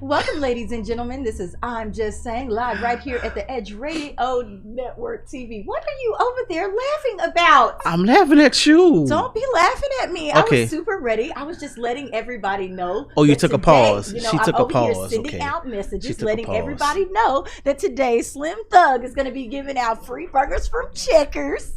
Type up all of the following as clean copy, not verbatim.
Welcome, ladies and gentlemen. This is I'm Just Saying, live right here at the Edge Radio Network TV. What are you over there laughing about? I'm laughing at you. Don't be laughing at me. Okay. I was super ready. I was just letting everybody know. Oh, you that took a today, pause. You know, She I'm took a over here pause. sending Okay. out She messages, took a letting pause. everybody know that today Slim Thug is going to be giving out free burgers from Checkers.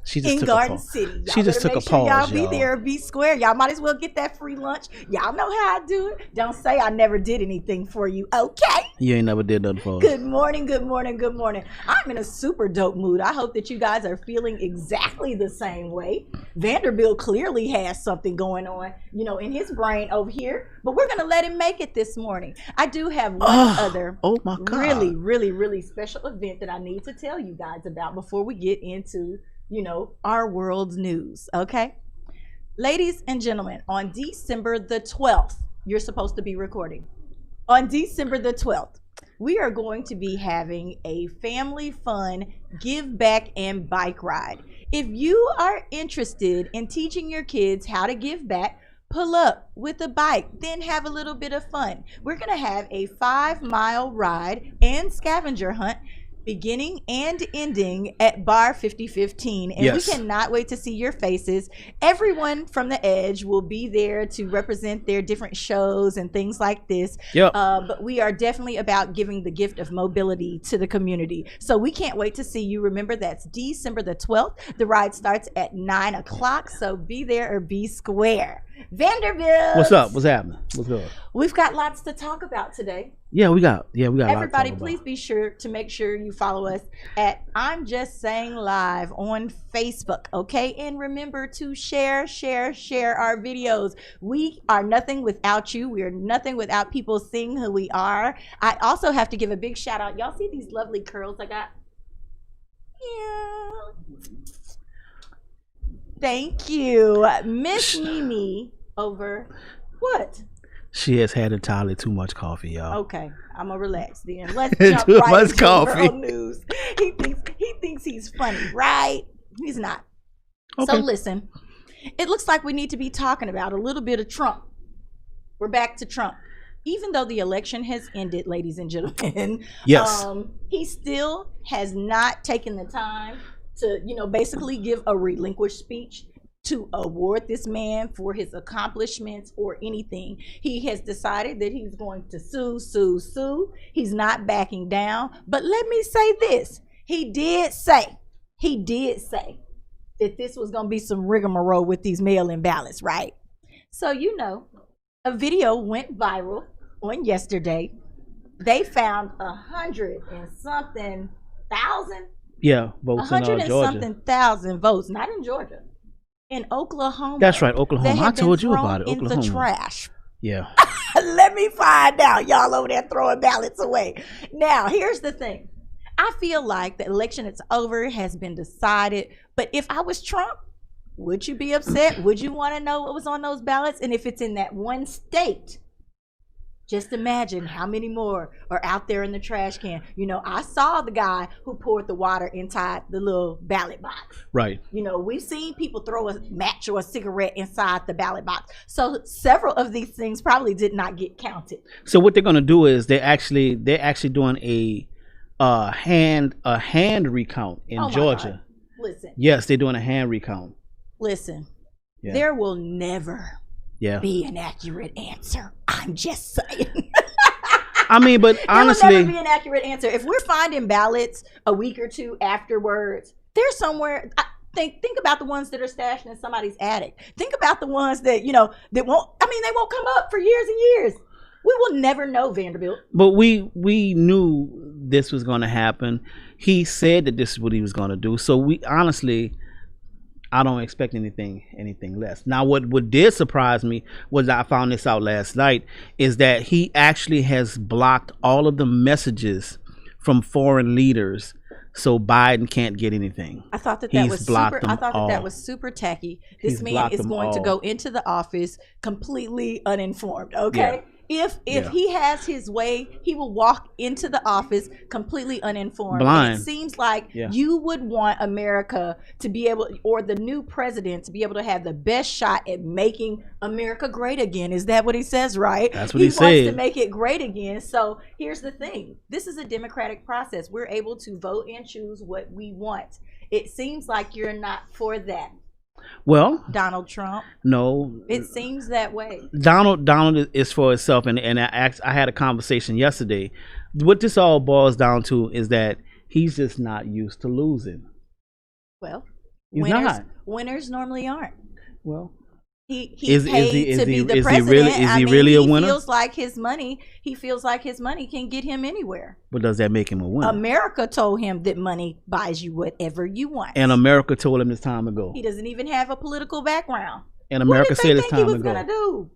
She just In took Garden a pause. City. Y'all She just better took a make sure pause, y'all y'all. be there, be square. Y'all might as well get that free lunch. Y'all know how I do it. Don't say I never did anything for you, okay? You ain't never did nothing for us. Good morning, good morning, good morning. I'm in a super dope mood. I hope that you guys are feeling exactly the same way. Vanderbilt clearly has something going on, you know, in his brain over here, but we're going to let him make it this morning. I do have one other Oh my God. really special event that I need to tell you guys about before we get into, you know, our world's news, okay? Ladies and gentlemen, on December the 12th, you're supposed to be recording. On December the 12th, we are going to be having a family fun give back and bike ride. If you are interested in teaching your kids how to give back, pull up with a bike, then have a little bit of fun. We're going to have a 5-mile ride and scavenger hunt beginning and ending at Bar 5015. And Yes. we cannot wait to see your faces. Everyone from the Edge will be there to represent their different shows and things like this. Yep. But we are definitely about giving the gift of mobility to the community. So we can't wait to see you. Remember, that's December the 12th. The ride starts at 9 o'clock. So be there or be square. Vanderbilt. What's up? What's happening? What's good? We've got lots to talk about today. Yeah, we got a lot to Everybody, talk please about. be sure to make sure you follow us at I'm Just Saying Live on Facebook, okay? And remember to share our videos. We are nothing without you. We are nothing without people seeing who we are. I also have to give a big shout out. Y'all see these lovely curls I got? Yeah. Thank you. Miss Mimi over what? She has had entirely too much coffee, y'all. Okay, I'm gonna relax then. Let's jump Too right much into coffee. world news. He thinks he's funny, right? He's not. Okay. So listen, it looks like we need to be talking about a little bit of Trump. We're back to Trump. Even though the election has ended, ladies and gentlemen, Yes. he still has not taken the time to, you know, basically give a relinquished speech to award this man for his accomplishments or anything. He has decided that he's going to sue. He's not backing down. But let me say this. He did say that this was going to be some rigmarole with these mail-in ballots, right? So, you know, a video went viral on yesterday. They found 100 and something thousand. Yeah, votes in 100 and Georgia. something thousand votes, not in Georgia, in Oklahoma. That's right, Oklahoma. They I have been told you thrown about it, in Oklahoma. the trash. Yeah. Let me find out. Y'all over there throwing ballots away. Now, here's the thing. I feel like the election is over, it has been decided. But if I was Trump, would you be upset? Would you want to know what was on those ballots? And if it's in that one state, just imagine how many more are out there in the trash can. You know, I saw the guy who poured the water inside the little ballot box. Right. You know, we've seen people throw a match or a cigarette inside the ballot box. So several of these things probably did not get counted. So what they're gonna do is they're actually doing a hand recount in Oh my Georgia. God. Listen, Yes, they're doing a hand recount. listen. Yeah. There will never Yeah. be an accurate answer. I'm just saying. I mean, but There will honestly, never be an accurate answer. If we're finding ballots a week or two afterwards, they're somewhere. Think about the ones that are stashed in somebody's attic. Think about the ones that, you know, they won't come up for years and years. We will never know, Vanderbilt. but we knew this was going to happen. He said that this is what he was going to do. So we honestly, I don't expect anything less. Now, what did surprise me was I found this out last night is that he actually has blocked all of the messages from foreign leaders, so Biden can't get anything. I thought that He's was blocked super. them I thought that all. was super tacky. This He's man blocked is them going to all. go into the office completely uninformed. Okay, If Yeah. he has his way, he will walk into the office completely uninformed. Blind. And it seems like Yeah. you would want America to be able, or the new president to be able to have the best shot at making America great again. Is that what he says, right? That's what he wants to said. make it great again. So here's the thing. This is a democratic process. We're able to vote and choose what we want. It seems like you're not for that, Well, Donald Trump. no. It seems that way. Donald is for itself, and I had a conversation yesterday. What this all boils down to is that he's just not used to losing. Well, He's winners, not. winners normally aren't. Well, He Is paid he- is to be he- the is he president. really- is he really a winner? He feels like his money. He feels like his money can get him anywhere. but does that make him a winner? America told him that money buys you whatever you want. And America told him it's time to go. He doesn't even have a political background. And America what said did it's they think time he to was go. gonna do?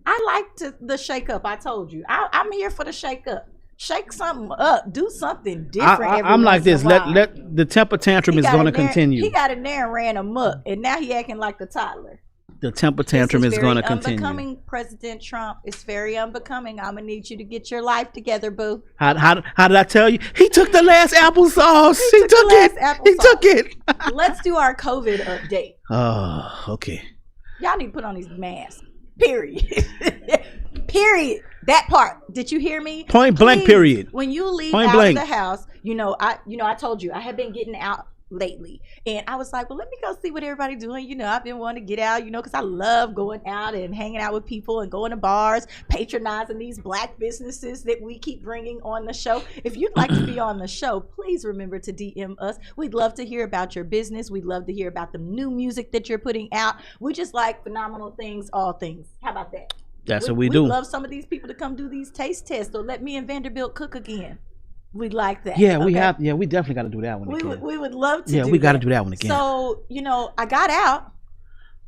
I like the shake up. I told you. I'm here for the shake up. Shake something up. Do something different. every I'm like once in this. a while. Let the temper tantrum He is got going to in there- continue. He got in there and ran amok, and now he acting like the toddler. The temper tantrum This is going to very continue. unbecoming, President Trump. It's very unbecoming. I'm gonna need you to get your life together, boo. How did I tell you? He took the last applesauce. He took took the it. last He applesauce. took it. Let's do our COVID update. Oh, okay. Y'all need to put on these masks. Period. Period. That part. Did you hear me? Point blank, Please, period. When you leave Point out blank. of the house, I told you I have been getting out lately, and I was like, well, let me go see what everybody's doing. I've been wanting to get out, because I love going out and hanging out with people and going to bars, patronizing these black businesses that we keep bringing on the show. If you'd like to be on the show, please remember to DM us. We'd love to hear about your business. We'd love to hear about the new music that you're putting out. We just like phenomenal things, all things. How about that? That's what we do. We'd love some of these people to come do these taste tests, or let me and Vanderbilt cook again. We'd like that. Yeah, we okay? have. Yeah, we definitely got to do that one We again. would love to. Yeah, do we got to that. do that one again. So I got out,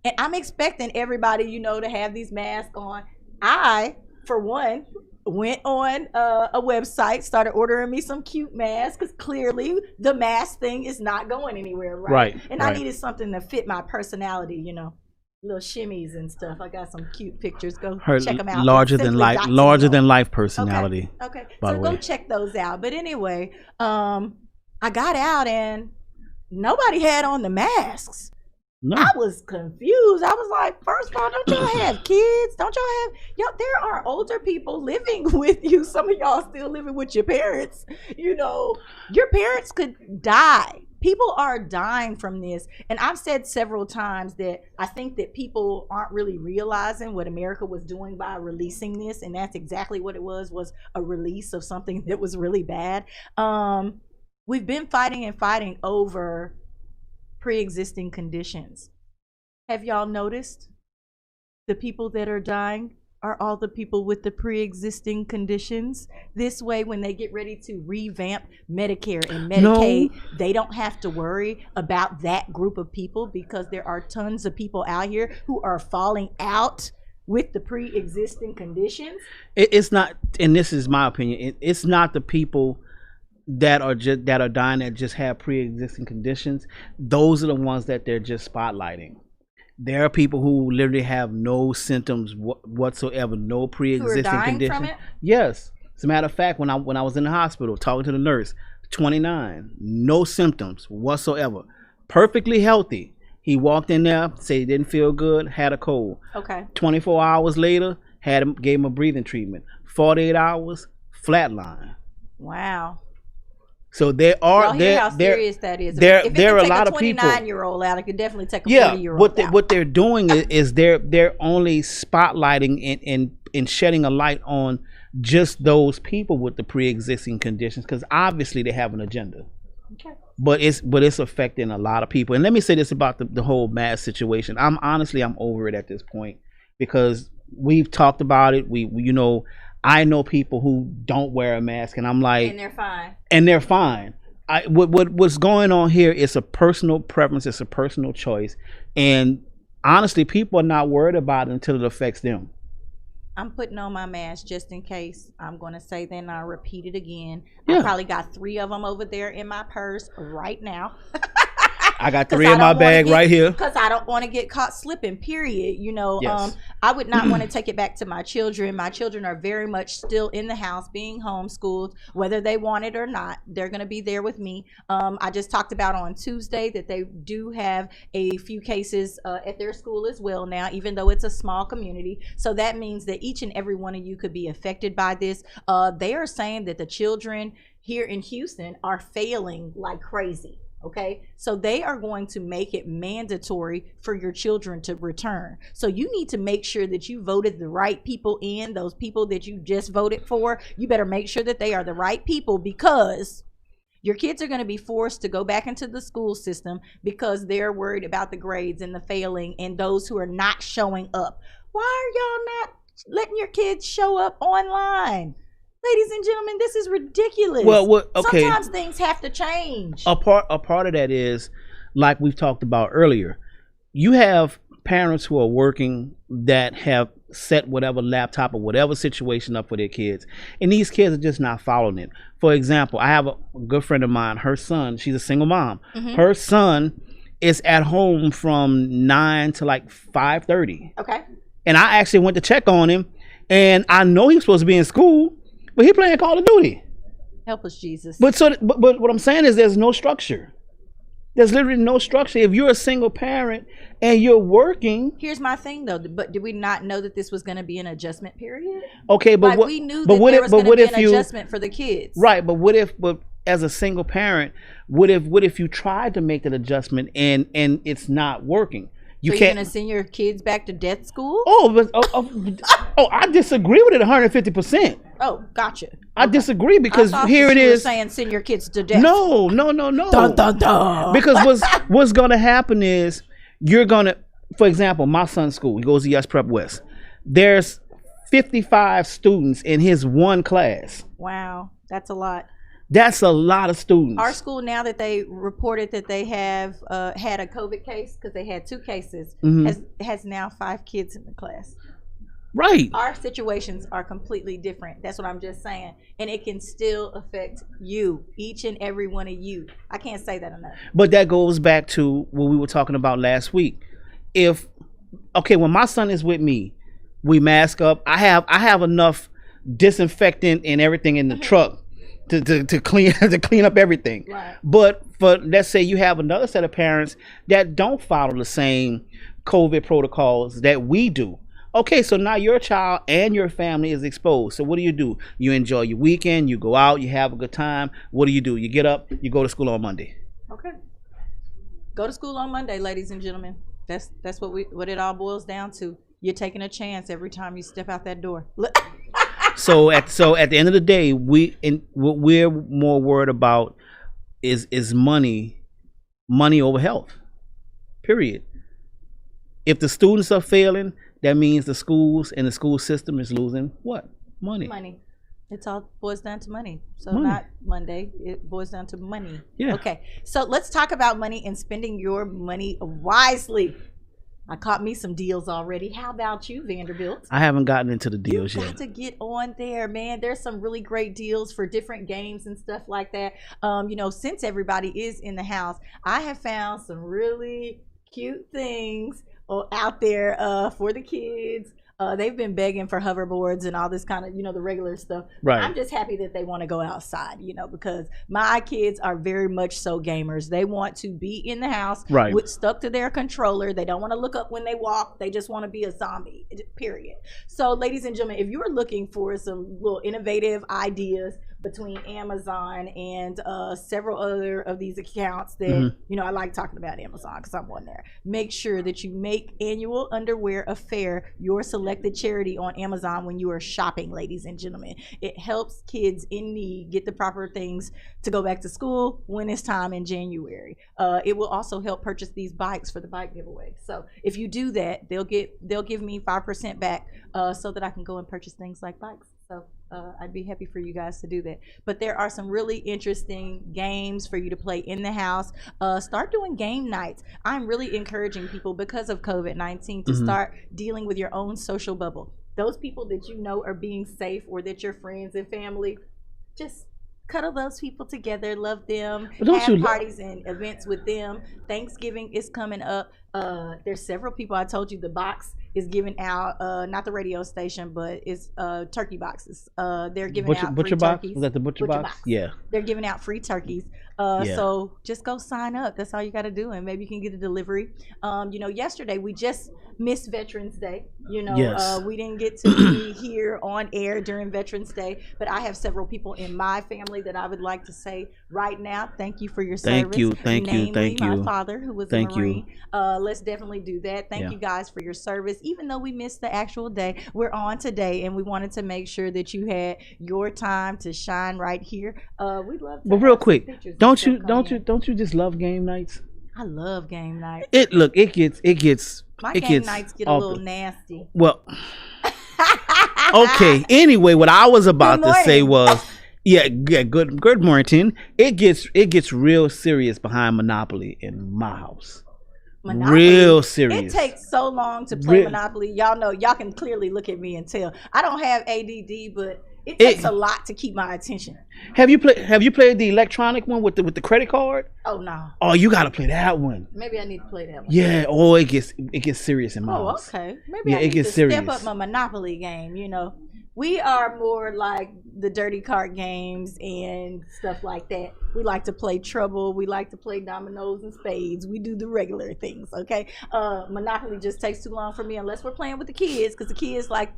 and I'm expecting everybody to have these masks on. I, for one, went on a website, started ordering me some cute masks, because clearly the mask thing is not going anywhere, right? Right, And I right. needed something to fit my personality, little shimmies and stuff. I got some cute pictures. Go Her check them out. larger than life Okay. personality. Okay. By So the go way. check those out. But anyway, I got out and nobody had on the masks. No, I was confused. I was like, first of all, don't y'all have kids? Don't y'all have there are older people living with you. Some of y'all still living with your parents. Your parents could die. People are dying from this. And I've said several times that I think that people aren't really realizing what America was doing by releasing this. And that's exactly what it was a release of something that was really bad. We've been fighting over pre-existing conditions. Have y'all noticed the people that are dying are all the people with the pre-existing conditions? This way, when they get ready to revamp Medicare and Medicaid, they don't have to worry about that group of people, because there are tons of people out here who are falling out with the pre-existing conditions. it's not. And this is my opinion. It's not the people that are dying that just have pre-existing conditions. Those are the ones that they're just spotlighting. There are people who literally have no symptoms whatsoever, no pre-existing dying condition. from it? Yes, as a matter of fact, when I was in the hospital talking to the nurse, 29, no symptoms whatsoever, perfectly healthy. He walked in there, said he didn't feel good, had a cold. Okay. 24 hours later, gave him a breathing treatment. 48 hours, flatline. Wow. So there are Y'all hear how serious that is. there If it are can a take lot of people. 29-year-old out, it could definitely take a Yeah, 40-year-old out. what they're doing is they're only spotlighting and shedding a light on just those people with the pre-existing conditions, because obviously they have an agenda. Okay. But it's affecting a lot of people. And let me say this about the whole mask situation. I'm over it at this point, because we've talked about it. I know people who don't wear a mask, and I'm like, And they're fine. and they're fine. What's going on here is a personal preference. It's a personal choice, and honestly, people are not worried about it until it affects them. I'm putting on my mask just in case. I'm going to say then I'll repeat it again. Yeah. I probably got 3 of them over there in my purse right now. I got 3 in my bag right here. Because I don't want to get caught slipping, period. You know, Yes. I would not want to take it back to my children. My children are very much still in the house being homeschooled, whether they want it or not. They're going to be there with me. I just talked about on Tuesday that they do have a few cases at their school as well now, even though it's a small community. So that means that each and every one of you could be affected by this. They are saying that the children here in Houston are failing like crazy. Okay, so they are going to make it mandatory for your children to return. So you need to make sure that you voted the right people in, those people that you just voted for. You better make sure that they are the right people, because your kids are going to be forced to go back into the school system because they're worried about the grades and the failing and those who are not showing up. Why are y'all not letting your kids show up online? Ladies and gentlemen, this is ridiculous. Well, okay. Sometimes things have to change. A part of that is, like we've talked about earlier, you have parents who are working that have set whatever laptop or whatever situation up for their kids, and these kids are just not following it. For example, I have a good friend of mine, her son, she's a single mom. Mm-hmm. Her son is at home from 9 to like 5:30. Okay. And I actually went to check on him, and I know he was supposed to be in school, but he playing Call of Duty. Help us, Jesus. But what I'm saying is there's no structure. There's literally no structure. If you're a single parent and you're working. Here's my thing though. But did we not know that this was going to be an adjustment period? Okay, but like, what, we knew but that what there if, was but going to what be if an you, adjustment for the kids. Right, but as a single parent, what if you tried to make that adjustment and it's not working? You're going to send your kids back to death school? I disagree with it 150%. Oh, gotcha. I disagree because here it you were is. saying send your kids to death. No. Dun, dun, dun. Because what's going to happen is you're going to, for example, my son's school, he goes to Yes Prep West. There's 55 students in his one class. Wow, that's a lot. That's a lot of students. Our school, now that they reported that they have had a COVID case, because they had 2 cases, has now 5 kids in the class. Right. Our situations are completely different. That's what I'm just saying. And it can still affect you, each and every one of you. I can't say that enough. But that goes back to what we were talking about last week. When my son is with me, we mask up. I have enough disinfectant and everything in the truck to clean up everything. Right. But for, let's say you have another set of parents that don't follow the same COVID protocols that we do. Okay, so now your child and your family is exposed. So what do? You enjoy your weekend, you go out, you have a good time. What do? You get up, you go to school on Monday. Okay. Go to school on Monday, ladies and gentlemen. That's what it all boils down to. You're taking a chance every time you step out that door. So at the end of the day, what we're more worried about is money over health. Period. If the students are failing, that means the schools and the school system is losing what? Money. It's all boils down to money. So Money. not Monday. It boils down to money. Yeah. Okay. So let's talk about money and spending your money wisely. I caught me some deals already. How about you, Vanderbilt? I haven't gotten into the deals You've yet. got to get on there, man. There's some really great deals for different games and stuff like that. Since everybody is in the house, I have found some really cute things out there for the kids. They've been begging for hoverboards and all this kind of, the regular stuff. Right. I'm just happy that they want to go outside, because my kids are very much so gamers. They want to be in the house, right, stuck to their controller. They don't want to look up when they walk. They just want to be a zombie, period. So, ladies and gentlemen, if you're looking for some little innovative ideas between Amazon and several other of these accounts that, I like talking about Amazon because I'm on there. Make sure that you make Annual Underwear Affair your selected charity on Amazon when you are shopping, ladies and gentlemen. It helps kids in need get the proper things to go back to school when it's time in January. It will also help purchase these bikes for the bike giveaway. So if you do that, they'll give me 5% back so that I can go and purchase things like bikes. So I'd be happy for you guys to do that. But there are some really interesting games for you to play in the house. Start doing game nights. I'm really encouraging people, because of COVID-19, to start dealing with your own social bubble. Those people that you know are being safe, or that your friends and family, just cuddle those people together, love them, But don't have you lo- parties and events with them. Thanksgiving is coming up. There's several people. I told you the box is giving out, not the radio station, but it's turkey boxes. They're giving out butcher free box? turkeys. Was that the butcher box? Yeah. They're giving out free turkeys. Yeah. So just go sign up. That's all you got to do, and maybe you can get a delivery. Yesterday we just missed Veterans Day. Yes. We didn't get to be here on air during Veterans Day, but I have several people in my family that I would like to say right now, thank you for your service. Thank you. My father, who was a Marine. Let's definitely do that. Thank you guys for your service. Even though we missed the actual day, we're on today, and we wanted to make sure that you had your time to shine right here. We'd love to. But real have some quick, pictures and don't stuff you come in. just love game nights? I love game night. It gets My it game gets nights get a off little the- nasty. Well, okay. Anyway, what I was about to say was, good morning. It gets real serious behind Monopoly in my house. Monopoly. Real serious. It takes so long to play Real- Monopoly. Y'all can clearly look at me and tell. I don't have ADD, but it takes a lot to keep my attention. Have you played the electronic one with the credit card? Oh no. Oh, you got to play that one. Maybe I need to play that one. Yeah. Oh, it gets serious in my Oh, house. okay. Maybe Yeah, I it need gets to serious. step up my Monopoly game. We are more like the dirty card games and stuff like that. We like to play Trouble. We like to play dominoes and spades. We do the regular things, okay? Monopoly just takes too long for me unless we're playing with the kids, because the kids like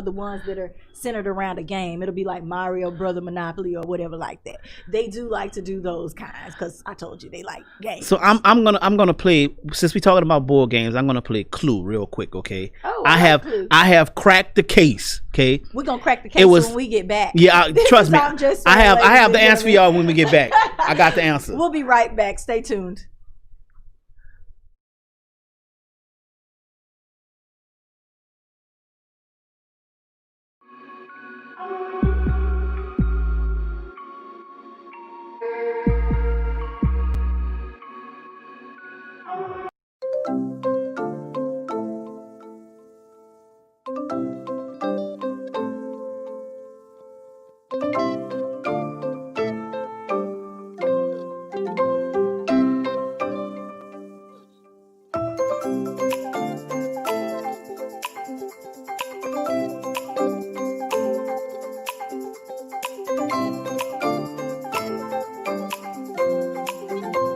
the ones that are centered around a game. It'll be like Mario Brother Monopoly or whatever like that. They do like to do those kinds because I told you they like games. So I'm gonna play, since we're talking about board games, I'm gonna play Clue real quick, okay? Oh, I like Clue. have cracked the case, okay? We're gonna crack the case It was- when we get back. Yeah, trust me. I'm just I saying, have ladies the and answer for gentlemen. y'all when we get back. I got the answer. We'll be right back. Stay tuned.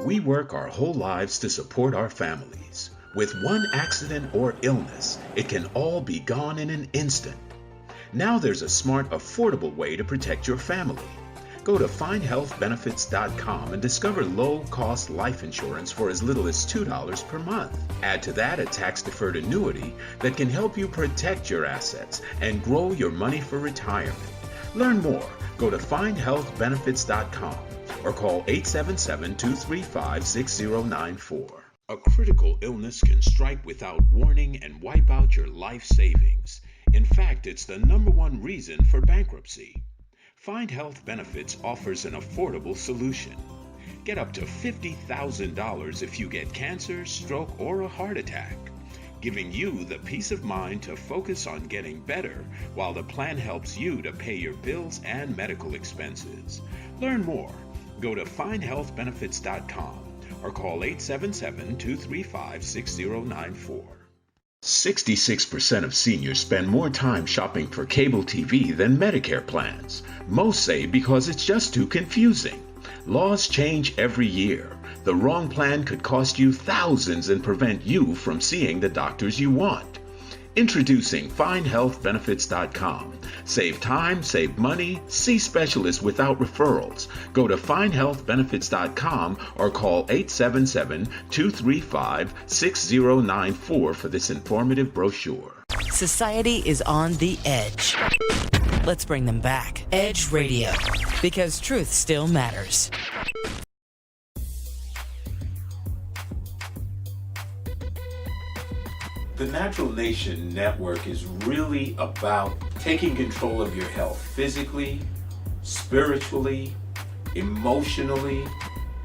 We work our whole lives to support our families. With one accident or illness, it can all be gone in an instant. Now there's a smart, affordable way to protect your family. Go to findhealthbenefits.com and discover low-cost life insurance for as little as $2 per month. Add to that a tax-deferred annuity that can help you protect your assets and grow your money for retirement. Learn more. Go to findhealthbenefits.com or call 877-235-6094. A critical illness can strike without warning and wipe out your life savings. In fact, it's the #1 reason for bankruptcy. Find Health Benefits offers an affordable solution. Get up to $50,000 if you get cancer, stroke, or a heart attack, giving you the peace of mind to focus on getting better while the plan helps you to pay your bills and medical expenses. Learn more. Go to findhealthbenefits.com or call 877-235-6094. 66% of seniors spend more time shopping for cable TV than Medicare plans. Most say because it's just too confusing. Laws change every year. The wrong plan could cost you thousands and prevent you from seeing the doctors you want. Introducing FindHealthBenefits.com. Save time, save money, see specialists without referrals. Go to FindHealthBenefits.com or call 877-235-6094 for this informative brochure. Society is on the edge. Let's bring them back. Edge Radio, because truth still matters. The Natural Nation Network is really about taking control of your health physically, spiritually, emotionally,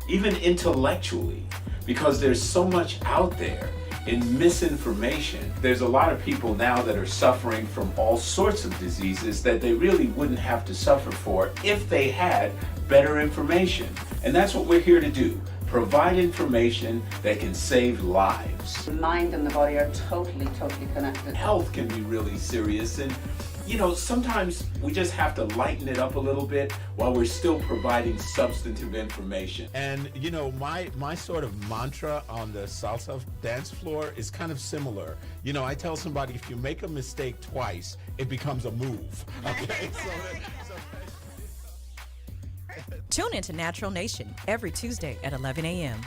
even intellectually, because there's so much out there in misinformation. There's a lot of people now that are suffering from all sorts of diseases that they really wouldn't have to suffer for if they had better information. And that's what we're here to do. Provide information that can save lives. The mind and the body are totally connected. Health can be really serious, and sometimes we just have to lighten it up a little bit while we're still providing substantive information. And my sort of mantra on the salsa dance floor is kind of similar. I tell somebody, if you make a mistake twice, it becomes a move. Okay? Tune into Natural Nation every Tuesday at 11 a.m.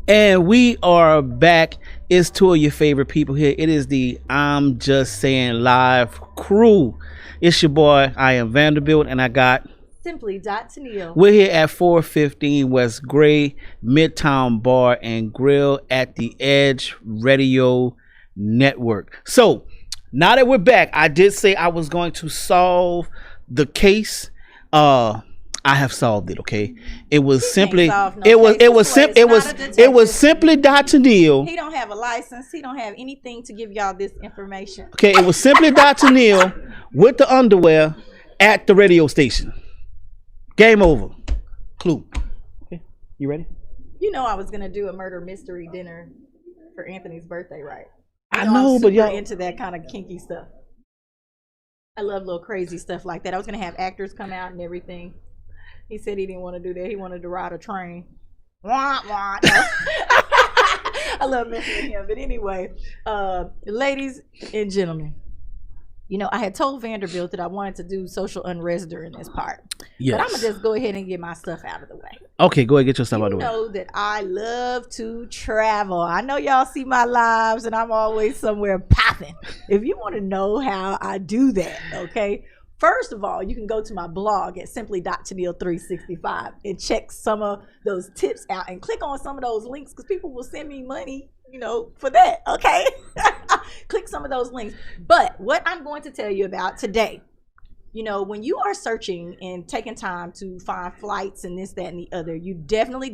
And we are back. It's two of your favorite people here. It is the I'm Just Saying Live crew. It's your boy, I am Vanderbilt, and I got Simply Tennille. We're here at 415 West Gray, Midtown Bar and Grill at the Edge Radio Network. So now that we're back, I did say I was going to solve the case. I have solved it. Okay, it was simply it was simply Dr. Neil. He don't have a license. He don't have anything to give y'all this information. Okay, it was simply Dr. Neil with the underwear at the radio station. Game over. Clue. Okay, you ready? You know I was gonna do a murder mystery dinner for Anthony's birthday, right? I know, but y'all into that kind of kinky stuff. I love little crazy stuff like that. I was gonna have actors come out and everything. He said he didn't want to do that. He wanted to ride a train. Wah, wah. No. I love mentioning him. But anyway, ladies and gentlemen, I had told Vanderbilt that I wanted to do social unrest during this part. Yes. But I'm going to just go ahead and get my stuff out of the way. Okay, go ahead, get your stuff out of the way. You know that I love to travel. I know y'all see my lives and I'm always somewhere popping. If you want to know how I do that, okay? First of all, you can go to my blog at simply.tennille365 and check some of those tips out and click on some of those links because people will send me money, for that, okay? Click some of those links. But what I'm going to tell you about today, when you are searching and taking time to find flights and this, that, and the other, you definitely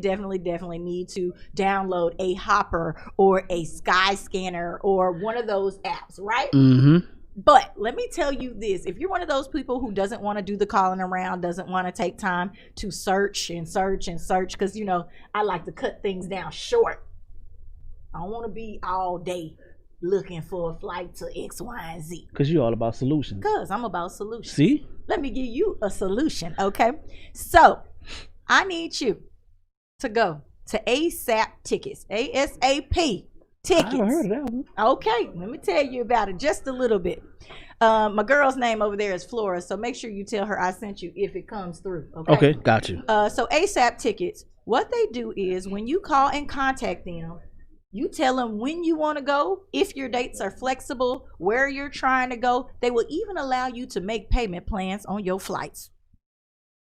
need to download a Hopper or a Skyscanner or one of those apps, right? Mm-hmm. But let me tell you this, if you're one of those people who doesn't want to do the calling around, doesn't want to take time to search, because, I like to cut things down short. I don't want to be all day looking for a flight to X, Y, and Z. Because you're all about solutions. Because I'm about solutions. See? Let me give you a solution, okay? So, I need you to go to ASAP Tickets, ASAP Tickets. I haven't heard of that one. Okay, let me tell you about it just a little bit. My girl's name over there is Flora, so make sure you tell her I sent you if it comes through. Okay, got you. So ASAP Tickets, what they do is when you call and contact them, you tell them when you want to go, if your dates are flexible, where you're trying to go. They will even allow you to make payment plans on your flights.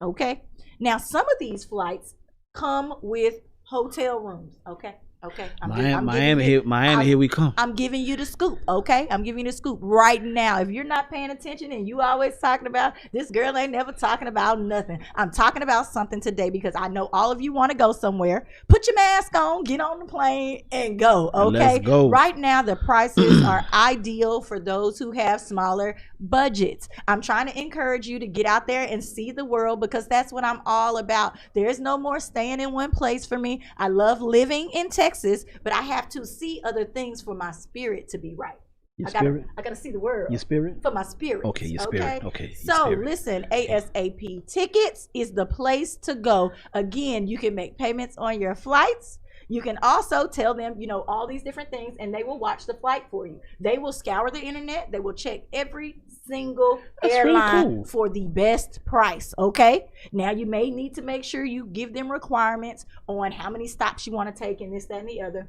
Okay? Now, some of these flights come with hotel rooms, okay? Okay. Miami, here we come. I'm giving you the scoop, okay? I'm giving you the scoop right now. If you're not paying attention and you always talking about this girl ain't never talking about nothing, I'm talking about something today because I know all of you want to go somewhere. Put your mask on, get on the plane, and go, okay? Let's go. Right now, the prices are ideal for those who have smaller budgets. I'm trying to encourage you to get out there and see the world because that's what I'm all about. There's no more staying in one place for me. I love living in Texas, but I have to see other things for my spirit to be right. Your spirit? I gotta see the world. Your spirit? For my spirit. Okay, your spirit. Okay. So spirit. listen, ASAP Tickets is the place to go. Again, you can make payments on your flights. You can also tell them, all these different things, and they will watch the flight for you. They will scour the internet. They will check every single airline really cool. for the best price, okay? Now, you may need to make sure you give them requirements on how many stops you want to take and this, that, and the other,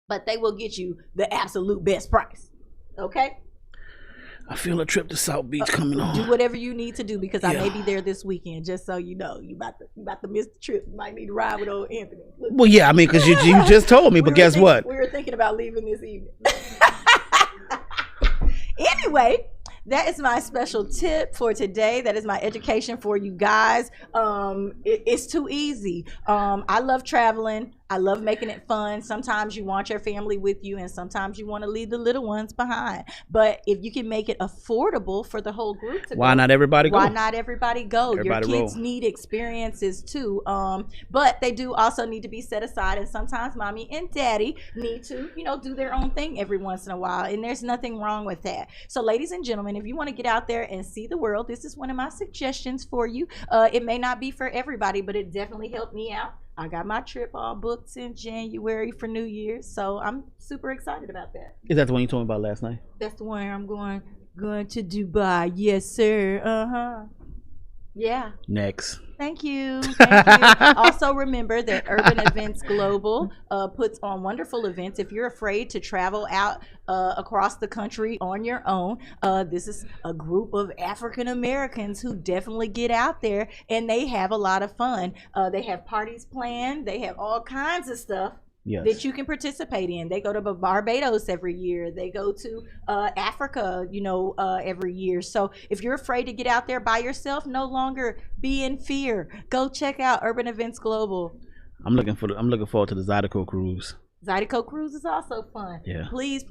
but they will get you the absolute best price, okay? I feel a trip to South Beach coming on. Do whatever you need to do because I may be there this weekend. Just so you know, you about to miss the trip. You might need to ride with old Anthony. Well, yeah, I mean, because you just told me, but guess what? We were thinking about leaving this evening. Anyway, that is my special tip for today. That is my education for you guys. It's too easy. I love traveling. I love making it fun. Sometimes you want your family with you, and sometimes you want to leave the little ones behind. But if you can make it affordable for the whole group to Why not everybody go? Why not everybody go? Everybody Your kids roll. need experiences too. But they do also need to be set aside, and sometimes mommy and daddy need to, do their own thing every once in a while, and there's nothing wrong with that. So ladies and gentlemen, if you want to get out there and see the world, this is one of my suggestions for you. It may not be for everybody, but it definitely helped me out. I got my trip all booked in January for New Year's, so I'm super excited about that. Is that the one you told me about last night? That's the one I'm going to Dubai. Yes, sir. Yeah. Next. Thank you. Thank you. Also remember that Urban Events Global puts on wonderful events. If you're afraid to travel out across the country on your own, this is a group of African Americans who definitely get out there and they have a lot of fun. They have parties planned. They have all kinds of stuff. Yes. That you can participate in. They go to Barbados every year. They go to Africa, every year. So if you're afraid to get out there by yourself, no longer be in fear. Go check out Urban Events Global. I'm looking forward to the Zydeco cruise. Zydeco cruise is also fun. Yeah. Please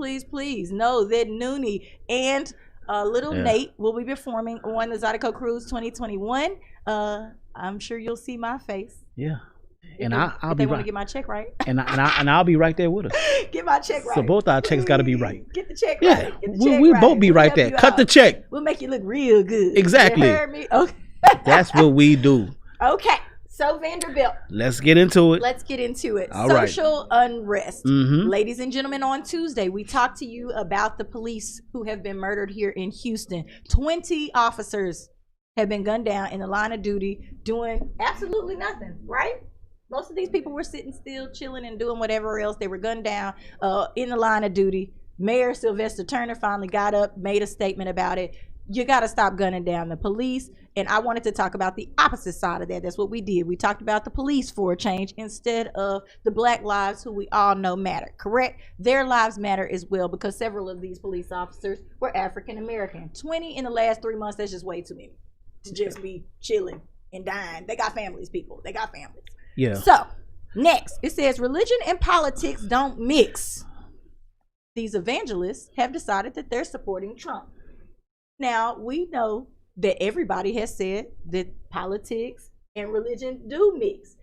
know that Noonie and little Nate will be performing on the Zydeco cruise 2021. I'm sure you'll see my face. Yeah. And I'll if be they want right. to get my check right. And I'll be right there with us. Get my check right. So both our checks got to be right. Get the check Yeah, right. Get the check we right. both be We'll right help there. you Cut out. the check. We'll make you look real good. Exactly. You heard me? Okay. That's what we do. Okay. So Vanderbilt. Let's get into it. Let's get into it. All right. Social unrest. Mhm. Ladies and gentlemen, on Tuesday, we talked to you about the police who have been murdered here in Houston. 20 officers have been gunned down in the line of duty doing absolutely nothing, right? Most of these people were sitting still, chilling, and doing whatever else. They were gunned down in the line of duty. Mayor Sylvester Turner finally got up, made a statement about it. You got to stop gunning down the police. And I wanted to talk about the opposite side of that. That's what we did. We talked about the police for a change instead of the black lives who we all know matter, correct? Their lives matter as well because several of these police officers were African American. 20 in the last 3 months, that's just way too many to just be chilling and dying. They got families, people. They got families. Yeah. So, next, it says religion and politics don't mix. These evangelists have decided that they're supporting Trump. Now, we know that everybody has said that politics and religion do mix.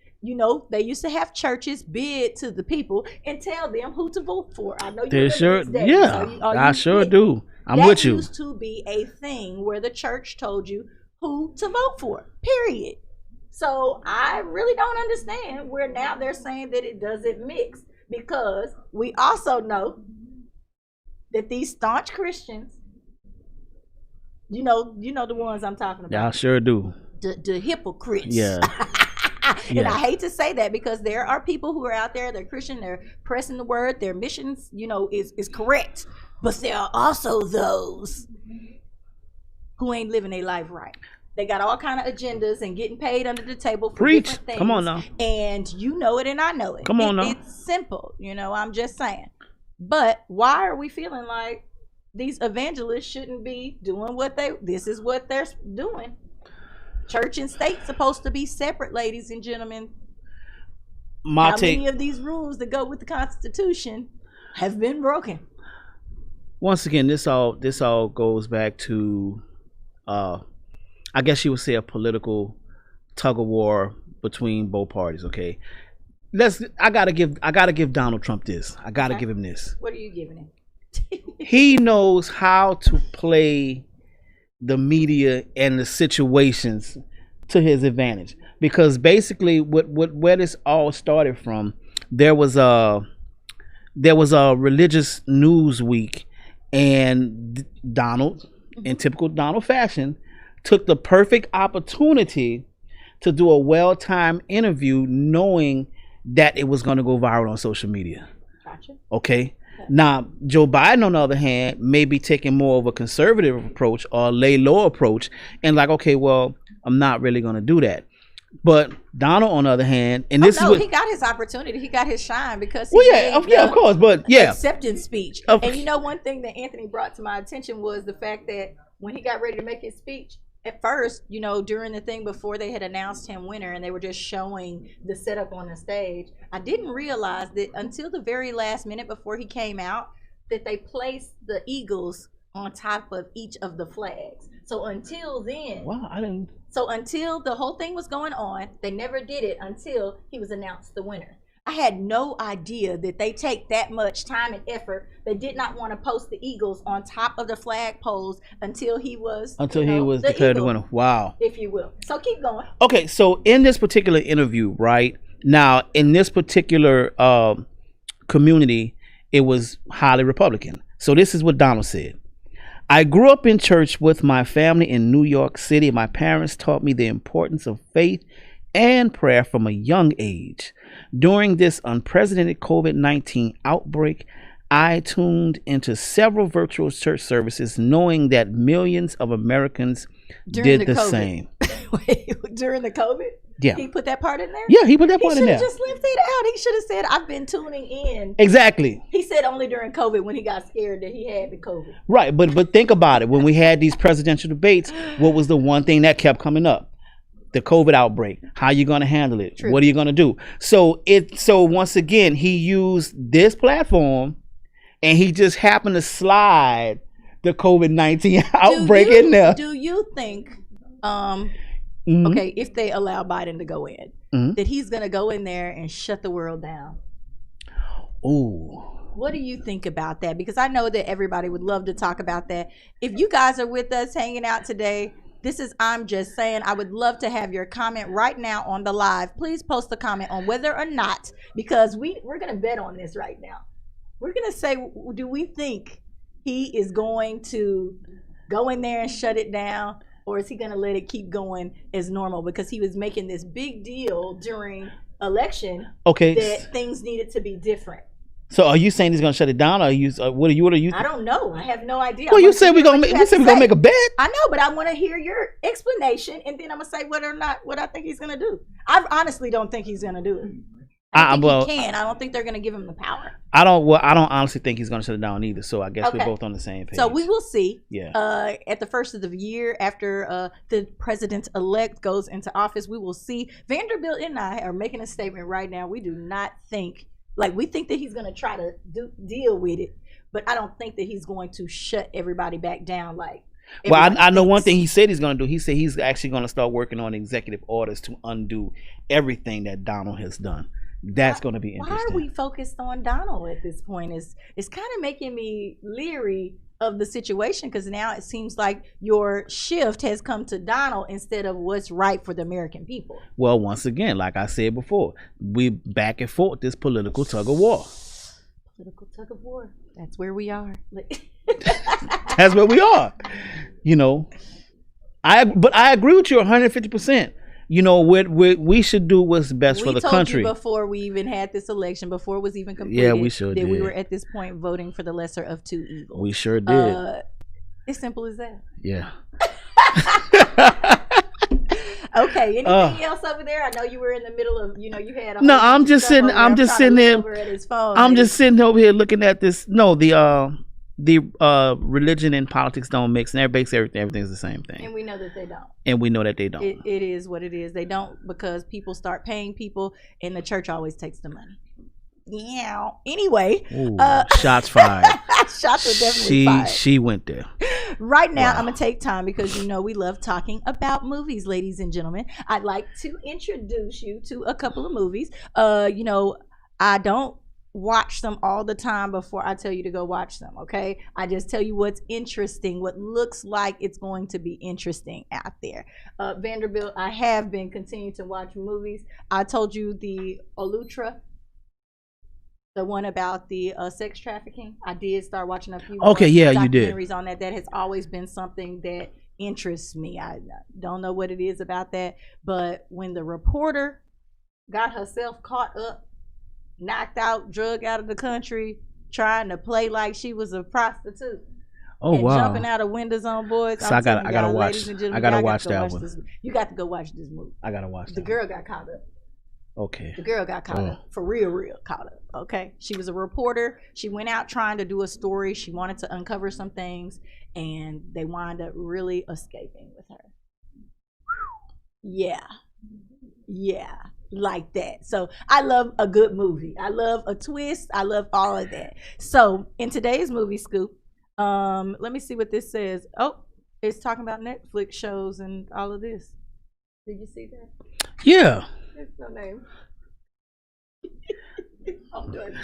They used to have churches bid to the people and tell them who to vote for. I know you They sure, remember this day. yeah, I sure do. I'm that with you. Used to be a thing where the church told you who to vote for, period. So I really don't understand where now they're saying that it doesn't mix, because we also know that these staunch Christians, you know the ones I'm talking about. Yeah, I sure do. The hypocrites. Yeah. And I hate to say that because there are people who are out there, they're Christian, they're pressing the word, their missions, is correct. But there are also those who ain't living their life right. They got all kind of agendas and getting paid under the table for Preach. different things. Come on now. And you know it and I know it. Come on now. It's simple, I'm just saying. But why are we feeling like these evangelists shouldn't be doing this is what they're doing? Church and state supposed to be separate, ladies and gentlemen. How many of these rules that go with the Constitution have been broken? Once again, this all goes back to, I guess you would say, a political tug of war between both parties. Okay, I gotta give Donald Trump this. I gotta give him this. What are you giving him? He knows how to play the media and the situations to his advantage, because basically where this all started from, there was a religious news week, and Donald, in typical Donald fashion, took the perfect opportunity to do a well-timed interview, knowing that it was going to go viral on social media. Gotcha. Okay. Now, Joe Biden, on the other hand, may be taking more of a conservative approach or a lay low approach, and like, okay, well, I'm not really going to do that. But Donald, on the other hand, and this is what he got his opportunity, he got his shine because of course, but acceptance speech. And one thing that Anthony brought to my attention was the fact that when he got ready to make his speech, at first, during the thing before they had announced him winner and they were just showing the setup on the stage, I didn't realize that until the very last minute before he came out, that they placed the eagles on top of each of the flags. So until then, So until the whole thing was going on, they never did it until he was announced the winner. I had no idea that they take that much time and effort. They did not want to post the Eagles on top of the flag poles until he was declared the winner. Wow. If you will. So keep going. Okay, so in this particular interview, right now, in this particular community, it was highly Republican. So this is what Donald said. I grew up in church with my family in New York City. My parents taught me the importance of faith and prayer from a young age. During this unprecedented COVID-19 outbreak, I tuned into several virtual church services, knowing that millions of Americans did the same. Wait, during the COVID? Yeah. He put that part in there? Yeah, he put that part in there. He should have just left it out. He should have said, I've been tuning in. Exactly. He said only during COVID when he got scared that he had the COVID. Right, but think about it. When we had these presidential debates, what was the one thing that kept coming up? The COVID outbreak. How are you going to handle it? True. What are you going to do? So once again, he used this platform and he just happened to slide the COVID-19 outbreak in there. Do you think, okay, if they allow Biden to go in, that he's going to go in there and shut the world down? Ooh. What do you think about that? Because I know that everybody would love to talk about that. If you guys are with us hanging out today, this is I'm Just Saying. I would love to have your comment right now on the live. Please post a comment on whether or not, because we're going to bet on this right now. We're going to say, do we think he is going to go in there and shut it down, or is he going to let it keep going as normal? Because he was making this big deal during election that things needed to be different. So are you saying he's going to shut it down, or are you? What are you? I don't know. I have no idea. Well, you said we're going to make a bet. I know, but I want to hear your explanation, and then I'm going to say whether or not what I think he's going to do. I honestly don't think he's going to do it. I think he can. I don't think they're going to give him the power. I don't honestly think he's going to shut it down either. So I guess we're both on the same page. So we will see. Yeah. At the first of the year, after the president-elect goes into office, we will see. Vanderbilt and I are making a statement right now. We do not think. We think that he's going to try to deal with it, but I don't think that he's going to shut everybody back down Well, I know one thing he said he's going to do. He said he's actually going to start working on executive orders to undo everything that Donald has done. That's going to be interesting. Why are we focused on Donald at this point? It's kind of making me leery of the situation, because now it seems like your shift has come to Donald instead of what's right for the American people. Well, once again, like I said before, we back and forth this political tug of war. Political tug of war. That's where we are. That's where we are. But I agree with you 150%. What we should do what's best for the country. We told you before we even had this election, before it was even completed, yeah, we sure that did. We were at this point voting for the lesser of two evils. We sure did. As simple as that. Yeah. Okay. Anything else over there? I know you were in the middle of, you had. No, I'm just sitting. I'm just sitting there. I'm just sitting over here looking at this. No, the religion and politics don't mix, and everything's the same thing. And we know that they don't. And we know that they don't. It is what it is. They don't, because people start paying people, and the church always takes the money. Yeah. Anyway, Ooh, shots fired. Shots are definitely fired. She went there. Right now, I'm gonna take time because we love talking about movies, ladies and gentlemen. I'd like to introduce you to a couple of movies. I don't watch them all the time before I tell you to go watch them. Okay, I just tell you what's interesting, what looks like it's going to be interesting out there. Vanderbilt, I have been continuing to watch movies. I told you the Olutra. The one about the sex trafficking. I did start watching a few you did. documentaries on that. That has always been something that interests me. I don't know what it is about that, but when the reporter got herself caught up, knocked out, drug out of the country, trying to play like she was a prostitute. Oh, and wow. Jumping out of windows on boys. So I gotta watch that one. You got to go watch this movie. I gotta watch that. The girl got caught up. Okay. The girl got caught up. For real caught up. Okay. She was a reporter. She went out trying to do a story. She wanted to uncover some things, and they wound up really escaping with her. Yeah. Like that. So I love a good movie. I love a twist. I love all of that. So in today's movie scoop, let me see what this says. Oh, it's talking about Netflix shows and all of this. Did you see that? Yeah. There's no name. I'm done.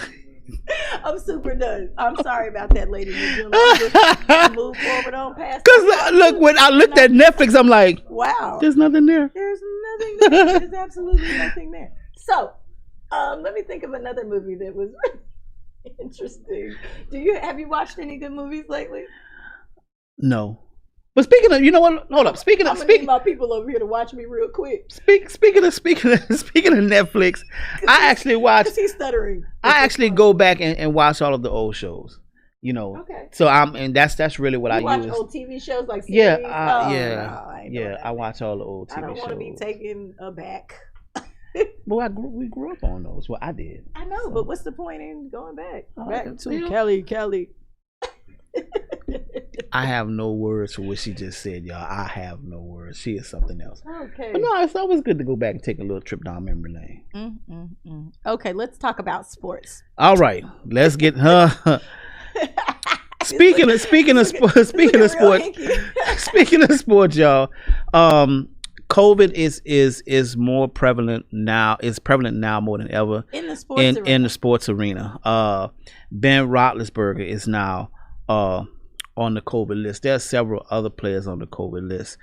I'm super done. I'm sorry about that, ladies and gentlemen. Just move forward on past. Because look, when I looked at Netflix, I'm like, wow, there's nothing there. There's nothing there. There's absolutely nothing there. So, let me think of another movie that was interesting. Have you watched any good movies lately? No. But speaking of, you know what? Hold up. Speaking of, need my people over here to watch me real quick. Speaking of Netflix, I actually watch. He's stuttering. I actually go back and watch all of the old shows. Okay. So that's really what I watch use. Old TV shows like series? Yeah, I watch all the old TV shows. I don't want to be taken aback. Well, we grew up on those. Well, I did. I know, but what's the point in going back? Back to yeah. Kelly. I have no words for what she just said, y'all. I have no words. She is something else. Okay. But no, it's always good to go back and take a little trip down memory lane. Okay, let's talk about sports. All right, let's get her. Speaking of sports, y'all. COVID is more prevalent now. It's prevalent now more than ever in the sports arena. In the sports arena. Ben Roethlisberger is now on the COVID list. There are several other players on the COVID list.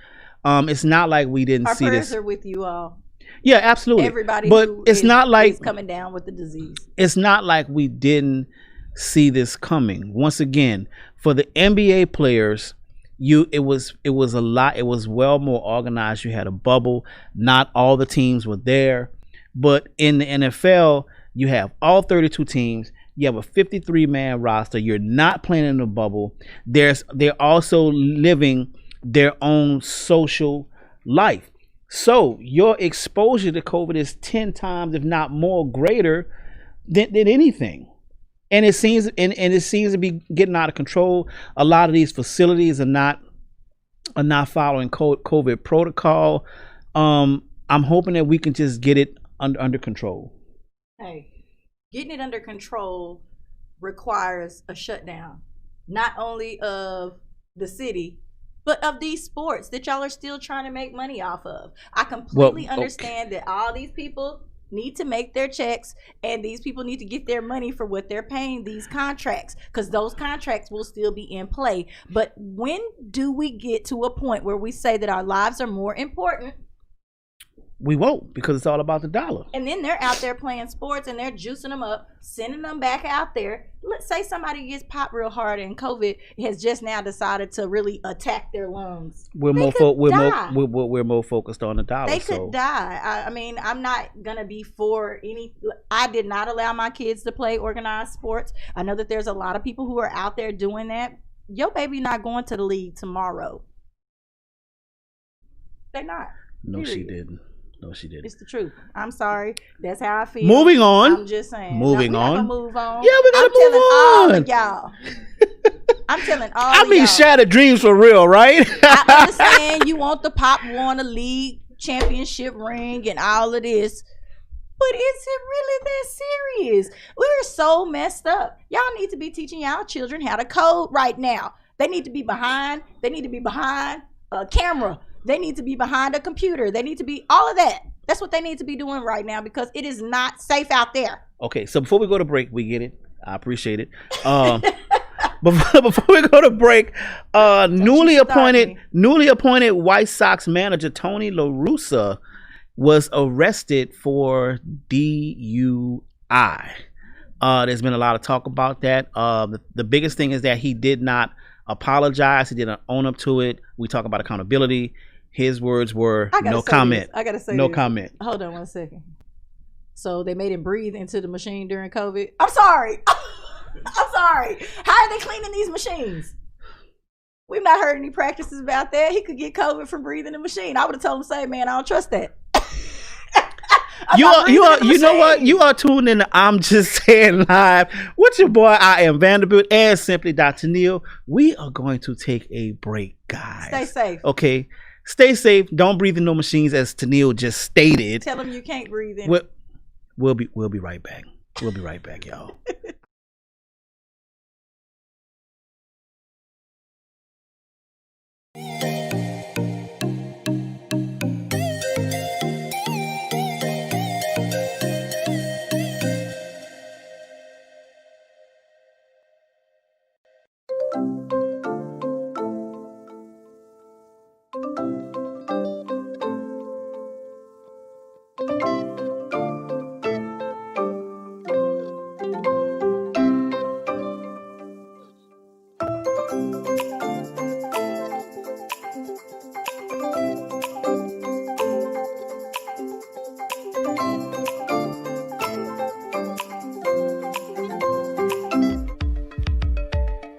It's not like we didn't see this. Our prayers are with you all. Yeah, absolutely. Everybody, but it's not like coming down with the disease. It's not like we didn't see this coming. Once again, for the NBA players, it was a lot. It was well more organized. You had a bubble. Not all the teams were there, but in the NFL, you have all 32 teams. You have a 53-man roster. You're not playing in a bubble. They're also living their own social life. So your exposure to COVID is 10 times, if not more, greater than anything. And it seems to be getting out of control. A lot of these facilities are not following COVID protocol. I'm hoping that we can just get it under control. Hey. Getting it under control requires a shutdown, not only of the city, but of these sports that y'all are still trying to make money off of. I completely understand that all these people need to make their checks, and these people need to get their money for what they're paying these contracts, because those contracts will still be in play. But when do we get to a point where we say that our lives are more important? We won't, because it's all about the dollar. And then they're out there playing sports and they're juicing them up, sending them back out there. Let's say somebody gets popped real hard and COVID has just now decided to really attack their lungs. We're more focused on the dollar. They could die. I mean, I'm not gonna be for any. I did not allow my kids to play organized sports. I know that there's a lot of people who are out there doing that. Your baby not going to the league tomorrow. They're not. No, she Period. didn't. No, she didn't. It's the truth. I'm sorry. That's how I feel. Moving on. I'm just saying. Moving no, we on. Gotta move on. Yeah, we gotta I'm move telling all on. of y'all. I'm telling all I of mean, y'all. shattered dreams for real, right? I understand you want the Pop Warner League championship ring and all of this, but is it really that serious? We're so messed up. Y'all need to be teaching y'all children how to code right now. They need to be behind. They need to be behind a camera. They need to be behind a computer. They need to be all of that. That's what they need to be doing right now because it is not safe out there. Okay, so before we go to break, we get it. I appreciate it. Before we go to break, newly appointed White Sox manager Tony La Russa was arrested for DUI. There's been a lot of talk about that. The biggest thing is that he did not apologize. He didn't own up to it. We talk about accountability. His words were no comment. I gotta say no this. comment. Hold on 1 second. So they made him breathe into the machine during COVID. I'm sorry. I'm sorry. How are they cleaning these machines? We've not heard any practices about that. He could get COVID from breathing the machine. I would have told him, say, man, I don't trust that. You know what? You are tuned in to I'm Just Saying Live with your boy, I Am Vanderbilt, and Simply Dr. Neil. We are going to take a break, guys. Stay safe. Okay. Stay safe. Don't breathe in no machines, as Tennille just stated. Tell them you can't breathe in. We'll be right back. We'll be right back, y'all.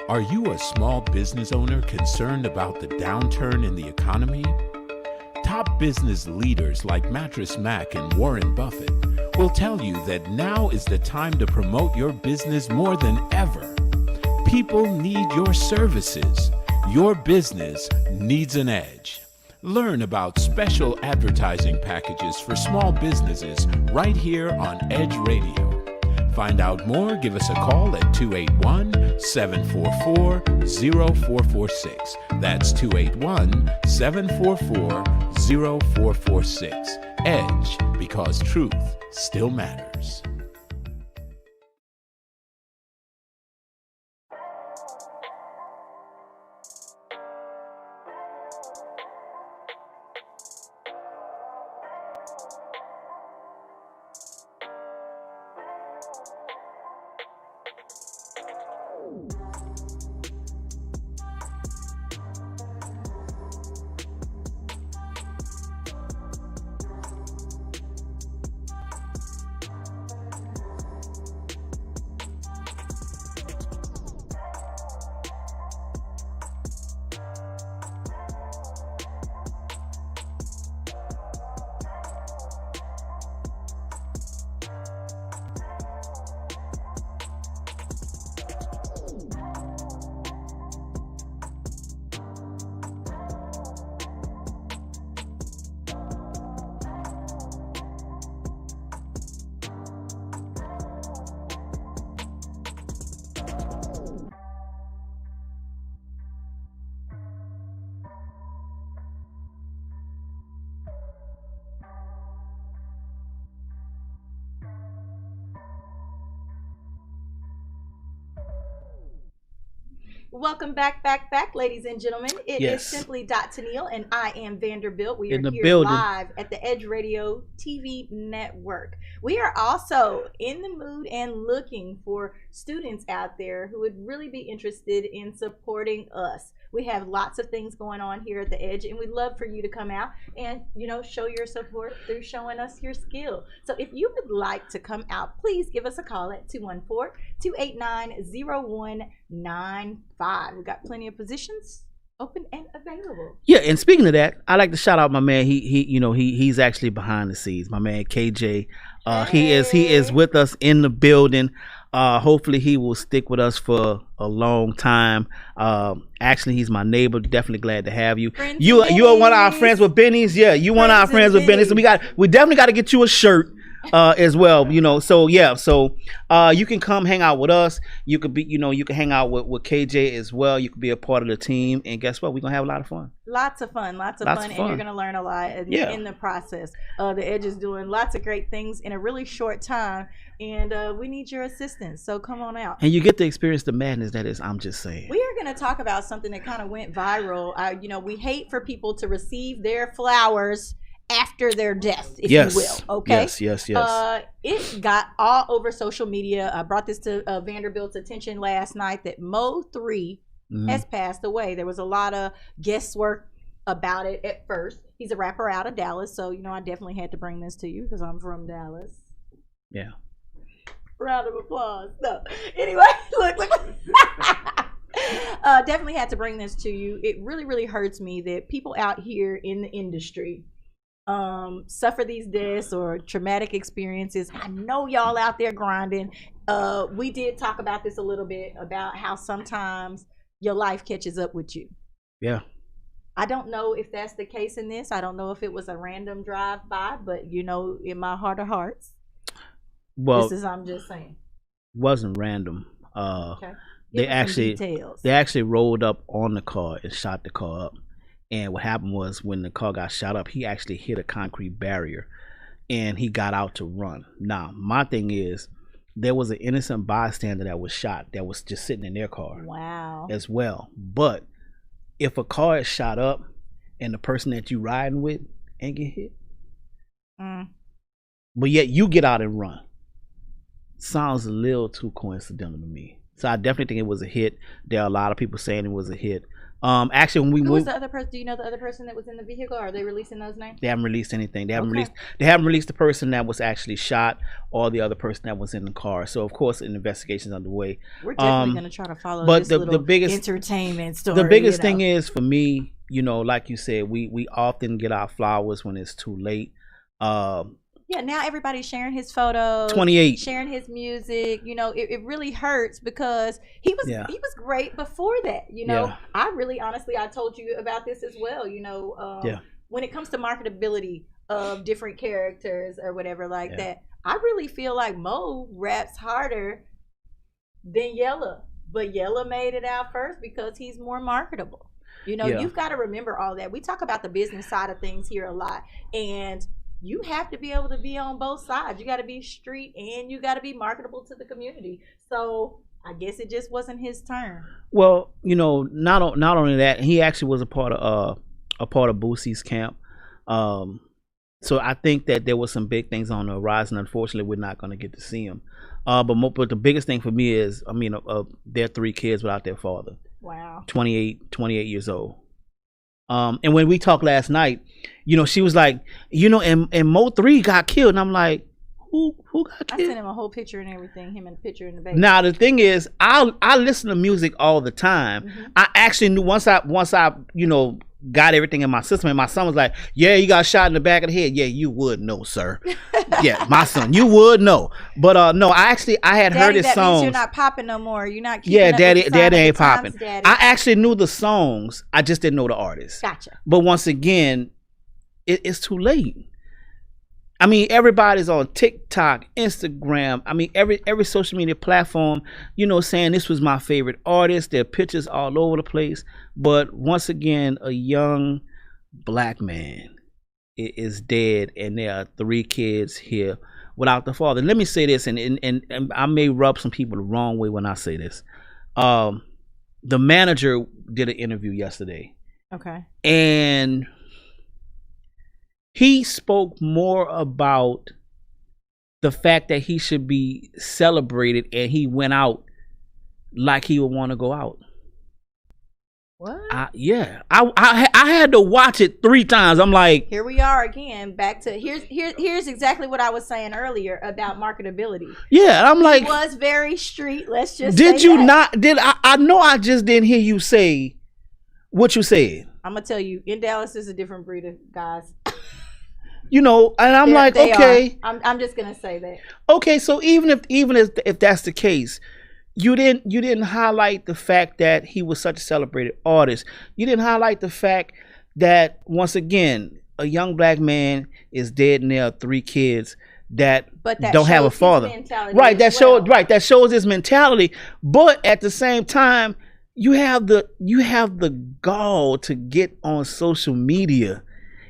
Are you a small business owner concerned about the downturn in the economy? Top business leaders like Mattress Mac and Warren Buffett will tell you that now is the time to promote your business more than ever. People need your services. Your business needs an edge. Learn about special advertising packages for small businesses right here on Edge Radio. Find out more, give us a call at 281-744-0446. That's 281-744-0446. Edge, because truth still matters. Welcome back, ladies and gentlemen. It Yes. is Simply Dr. Neil, and I am Vanderbilt. We are In the here building. live at the Edge Radio TV network. We are also in the mood and looking for students out there who would really be interested in supporting us. We have lots of things going on here at the Edge, and we'd love for you to come out and, show your support through showing us your skill. So if you would like to come out, please give us a call at 214-289-0195. We've got plenty of positions open and available. Yeah, and speaking of that, I like to shout out my man. He's actually behind the scenes. My man KJ. He is with us in the building. Hopefully he will stick with us for a long time. Actually, he's my neighbor. Definitely glad to have you. You are one of our friends with Benny's. Yeah, you one of our friends with Benny's. So we definitely got to get you a shirt. As well, so you can come hang out with us. You could be, you can hang out with KJ as well. You could be a part of the team, and guess what? We're gonna have a lot of fun. Lots of fun, and you're gonna learn a lot in the process. The Edge is doing lots of great things in a really short time, and we need your assistance. So come on out, and you get to experience the madness that is. I'm just saying. We are gonna talk about something that kind of went viral. We hate for people to receive their flowers after their death, if you will. Okay. Yes. It got all over social media. I brought this to Vanderbilt's attention last night that Mo 3 has passed away. There was a lot of guesswork about it at first. He's a rapper out of Dallas, so I definitely had to bring this to you because I'm from Dallas. Yeah. Round of applause. No. Anyway, look. Definitely had to bring this to you. It really, really hurts me that people out here in the industry suffer these deaths or traumatic experiences. I know y'all out there grinding. We did talk about this a little bit about how sometimes your life catches up with you. Yeah. I don't know if that's the case in this. I don't know if it was a random drive-by, but in my heart of hearts, I'm just saying. Wasn't random. Okay. They actually rolled up on the car and shot the car up. And what happened was when the car got shot up, he actually hit a concrete barrier and he got out to run. Now, my thing is, there was an innocent bystander that was shot that was just sitting in their car. Wow. As well. But if a car is shot up and the person that you riding with ain't get hit, but yet you get out and run, sounds a little too coincidental to me. So I definitely think it was a hit. There are a lot of people saying it was a hit. Actually, when we Who was the other person? Do you know the other person that was in the vehicle? Are they releasing those names? They haven't released anything. They haven't released the person that was actually shot or the other person that was in the car. So of course, an investigation is underway. We're definitely going to try to follow this little entertainment story. The biggest thing is for me, like you said, we often get our flowers when it's too late. Yeah, now everybody's sharing his photos, 28, sharing his music. It really hurts because he was great before that. I really honestly, I told you about this as well. When it comes to marketability of different characters or whatever like that, I really feel like Mo raps harder than Yella, but Yella made it out first because he's more marketable. You've got to remember all that. We talk about the business side of things here a lot, and you have to be able to be on both sides. You got to be street and you got to be marketable to the community. So I guess it just wasn't his turn. Well, not only that, he actually was a part of Boosie's camp. So I think that there was some big things on the horizon. Unfortunately, we're not going to get to see him. But the biggest thing for me is, their 3 kids without their father. Wow. 28 years old. And when we talked last night, she was like, and Mo 3 got killed. And I'm like, who got killed? I sent him a whole picture and everything, him and the picture in the baby. Now, the thing is, I listen to music all the time. Mm-hmm. I actually knew once I got everything in my system, and my son was like, yeah, you got shot in the back of the head. Yeah, you would know, sir. Yeah, my son, you would know. But no, I had heard his songs. That means you're not popping no more. You're not keeping up daddy ain't popping. Daddy. I actually knew the songs. I just didn't know the artists. Gotcha. But once again, it's too late. Everybody's on TikTok, Instagram. Every social media platform, saying this was my favorite artist. There are pictures all over the place. But once again, a young black man is dead, and there are 3 kids here without the father. Let me say this, and I may rub some people the wrong way when I say this. The manager did an interview yesterday. Okay. And he spoke more about the fact that he should be celebrated, and he went out like he would want to go out. What? I had to watch it 3 times. I'm like, here we are again, back to here's exactly what I was saying earlier about marketability. Yeah, I'm like, he was very street. Let's just I know I just didn't hear you say What you said. I'm gonna tell you, in Dallas is a different breed of guys. You know, and I'm like, They okay, are. I'm just gonna say that. okay. So even if that's the case, you didn't highlight the fact that he was such a celebrated artist. You didn't highlight the fact that once again, a young black man is dead and there are 3 kids that But that don't have a shows his father. mentality Right. That as well. that shows his mentality. But at the same time, you have the gall to get on social media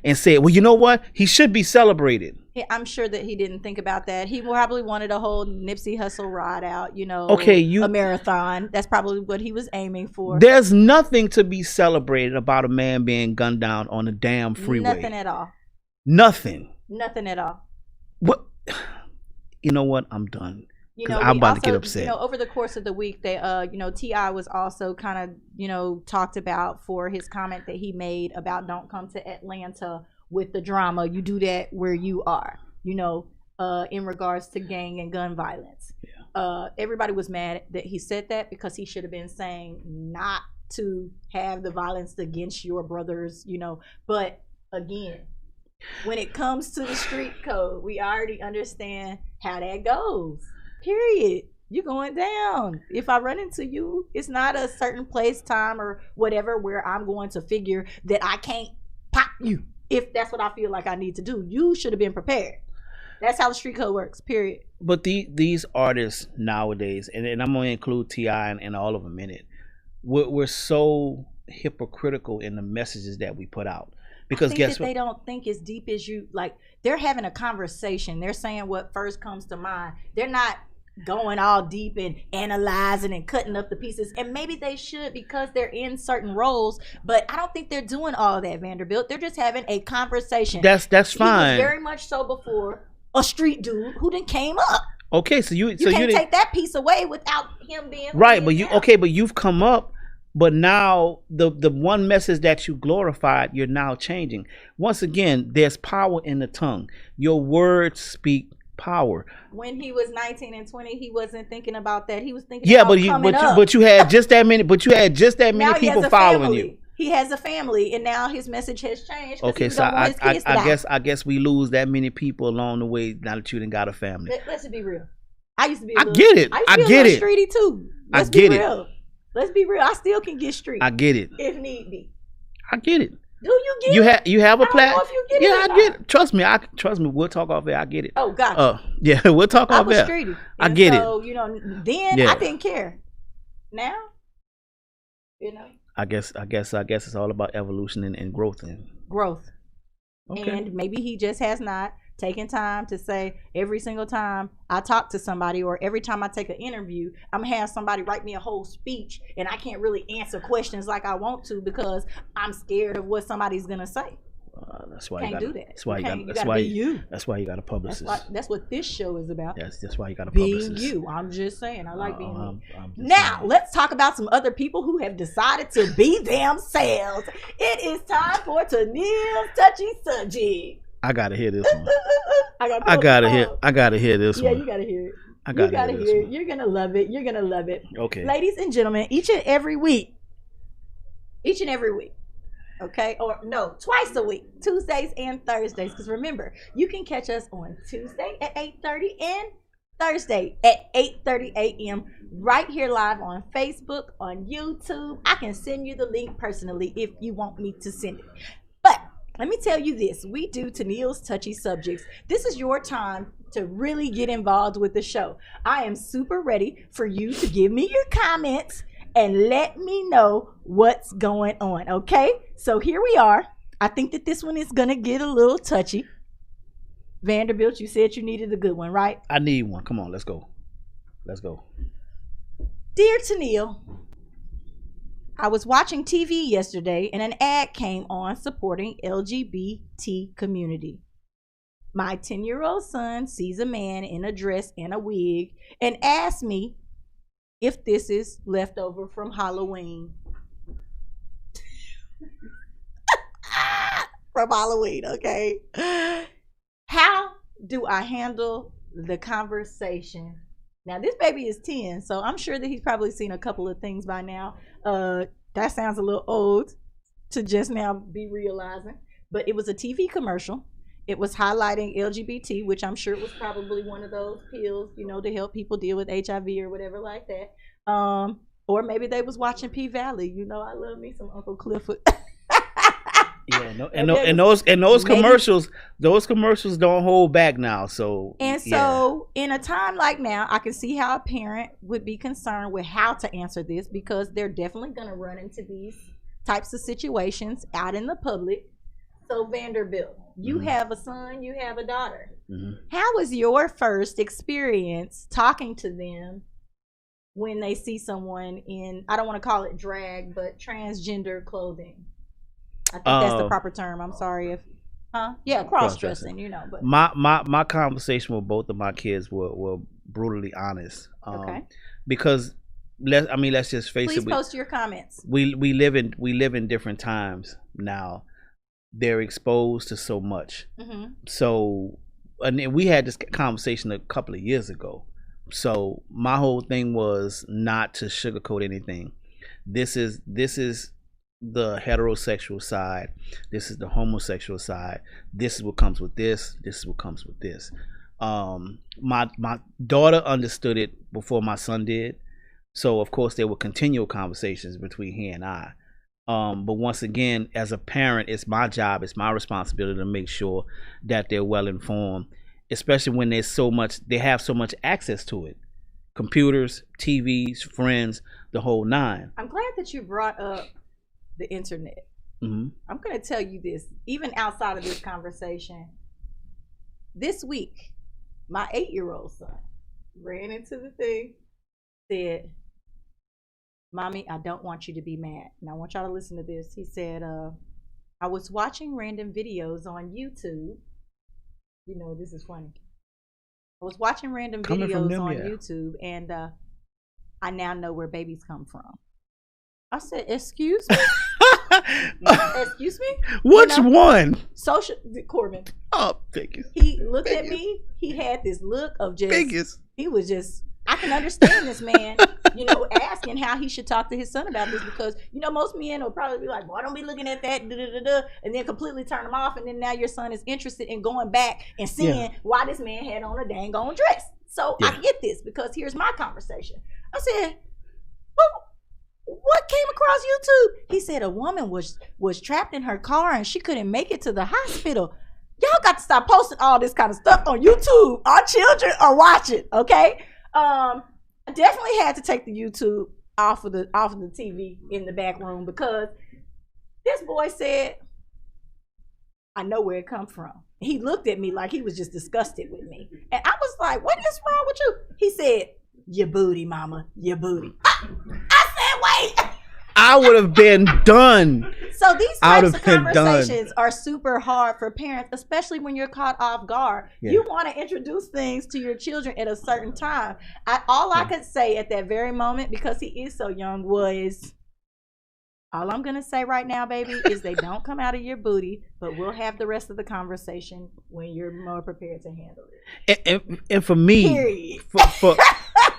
and say, well, you know what? He should be celebrated. Yeah, I'm sure that he didn't think about that. He probably wanted a whole Nipsey Hussle ride out, you know, Okay, a marathon. That's probably what he was aiming for. There's nothing to be celebrated about a man being gunned down on a damn freeway. Nothing at all. Nothing. Nothing at all. What? You know what? I'm done. You 'Cause know, I'm we about to get also, upset. You know, over the course of the week, they, you know, T.I. was also kind of, you know, talked about for his comment that he made about don't come to Atlanta with the drama. You do that where you are, you know, in regards to gang and gun violence. Yeah. Everybody was mad that he said that because he should have been saying not to have the violence against your brothers, you know. But again, when it comes to the street code, we already understand how that goes. Period. You're going down. If I run into you, it's not a certain place, time, or whatever where I'm going to figure that I can't pop you. If that's what I feel like I need to do, you should have been prepared. That's how the street code works. Period. But these artists nowadays, and I'm going to include T.I. and all of them in it, we're so hypocritical in the messages that we put out. Because I think guess that what? they don't think as deep as you, like, they're having a conversation. They're saying what first comes to mind. They're not going all deep and analyzing and cutting up the pieces. And maybe they should because they're in certain roles, but I don't think they're doing all that, Vanderbilt. They're just having a conversation. That's fine. He was very much so before a street dude who then came up. Okay, so you can't didn't take that piece away without him being right, who but he you is now. okay, but you've come up, but now the one message that you glorified, you're now changing. Once again, there's power in the tongue. Your words speak power. When he was 19 and 20, he wasn't thinking about that. He was thinking Yeah, about coming up. but you had just that many Now he has people a following family. you. He has a family, and now his message has changed. 'Cause Okay, he so don't want his kids to die. I guess we lose that many people along the way now that you done got a family. Let's be real. I used to be. I get it. I I used to be get a it. little streety too. I Let's get be it. real. Let's be real. I still can get street. I get it. if need be. I get it. Do you get You it? have a I don't know platform. if you get it Yeah, or I not. get it. Trust me. We'll talk off there. I get it. Oh, gotcha. Yeah, we'll talk I off was there. streety. I And get so, you know, then Yeah. I didn't care. Now, you know, I guess it's all about evolution and growth and growth. okay. And maybe he just has not taken time to say every single time I talk to somebody or every time I take an interview, I'm gonna have somebody write me a whole speech and I can't really answer questions like I want to because I'm scared of what somebody's gonna say. That's why Can't you got do that. That's why You you can't- got. you That's gotta why be you. That's why you got a publicist. That's what this show is about. That's why you got a Being publicist. you. I'm just saying. I like being me. I'm just Now, saying. let's talk about some other people who have decided to be themselves. It is time for Tennille's Touchy Subject. I gotta hear this one. I gotta I gotta hear this Yeah, one. you gotta hear it. I You gotta gotta hear this hear it. one. You're gonna love it. You're gonna love it. Okay. Ladies and gentlemen, each and every week, okay, or no, twice a week, Tuesdays and Thursdays, because remember, you can catch us on Tuesday at 8:30 and Thursday at 8:30 a.m. right here live on Facebook, on YouTube. I can send you the link personally if you want me to send it. But let me tell you this, we do Tennille's Touchy Subjects. This is your time to really get involved with the show. I am super ready for you to give me your comments and let me know what's going on, okay? So here we are. I think that this one is gonna get a little touchy. Vanderbilt, you said you needed a good one, right? I need one. Come on, let's go. Let's go. Dear Tennille, I was watching TV yesterday and an ad came on supporting LGBT community. My 10-year-old son sees a man in a dress and a wig and asks me if this is leftover from Halloween. From Halloween, okay? How do I handle the conversation? Now, this baby is 10, so I'm sure that he's probably seen a couple of things by now. That sounds a little old. to just now be realizing. But it was a TV commercial. It was highlighting LGBT, which I'm sure was probably one of those pills, you know, to help people deal with HIV or whatever like that. Or maybe they was watching P-Valley. You know, I love me some Uncle Clifford. Yeah, no, and those commercials don't hold back now. So in a time like now, I can see how a parent would be concerned with how to answer this, because they're definitely going to run into these types of situations out in the public. So Vanderbilt, you have a son, you have a daughter. How was your first experience talking to them when they see someone in, I don't want to call it drag, but transgender clothing? I think that's the proper term. I'm sorry if, cross-dressing, you know. But my conversation with both of my kids were brutally honest. Because let's just face it. Please post your comments. We live in different times now. They're exposed to so much. So, and we had this conversation a couple of years ago. So my whole thing was not to sugarcoat anything. This is the heterosexual side. This is the homosexual side. This is what comes with this. This is what comes with this. My daughter understood it before my son did. So of course there were continual conversations between he and I. But once again, as a parent, it's my job, it's my responsibility to make sure that they're well informed, especially when they have so much access to it. Computers, TVs, friends, the whole nine. I'm glad that you brought up the internet. I'm going to tell you this, even outside of this conversation. This week, my 8-year-old son ran into the thing, said, "Mommy, I don't want you to be mad." And I want y'all to listen to this. He said, I was watching random videos on YouTube. You know, this is funny. I was watching random videos on YouTube, and I now know where babies come from. I said, "Excuse me?" Excuse me? Which one? Social Corbin. Oh, Vegas. He looked at me. He had this look of just Vegas. He was just, I can understand this man, you know, asking how he should talk to his son about this, because, you know, most men will probably be like, "Boy, don't be looking at that," and then completely turn them off, and then now your son is interested in going back and seeing why this man had on a dang on dress. So I get this, because here's my conversation. I said, "Well, what came across YouTube?" He said a woman was trapped in her car and she couldn't make it to the hospital. Y'all got to stop posting all this kind of stuff on YouTube. Our children are watching, okay? I definitely had to take the YouTube off of the TV in the back room, because this boy said, "I know where it come from." He looked at me like he was just disgusted with me. And I was like, "What is wrong with you?" He said, "Your booty, mama, your booty." I said, "Wait." I would have been done. So these types of conversations are super hard for parents, especially when you're caught off guard. You want to introduce things to your children at a certain time. All I could say at that very moment, because he is so young, was, all I'm going to say right now, baby, is they don't come out of your booty, but we'll have the rest of the conversation when you're more prepared to handle it. And for me,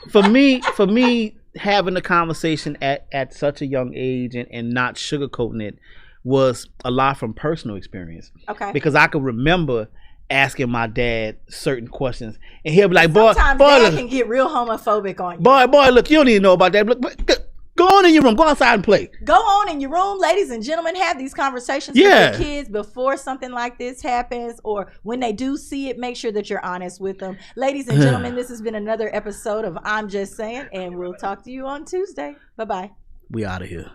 for me, having a conversation at such a young age and not sugarcoating it was a lot from personal experience. Okay. Because I could remember asking my dad certain questions, and he'll be like, "Boy, sometimes dad can get real homophobic on you. Boy, look, you don't even know about that. Look, go on in your room, go outside and play. Go on in your room, ladies and gentlemen. Have these conversations with your kids before something like this happens, or when they do see it. Make sure that you're honest with them. Ladies and gentlemen, this has been another episode of I'm Just Saying, and we'll talk to you on Tuesday. Bye-bye. We out of here.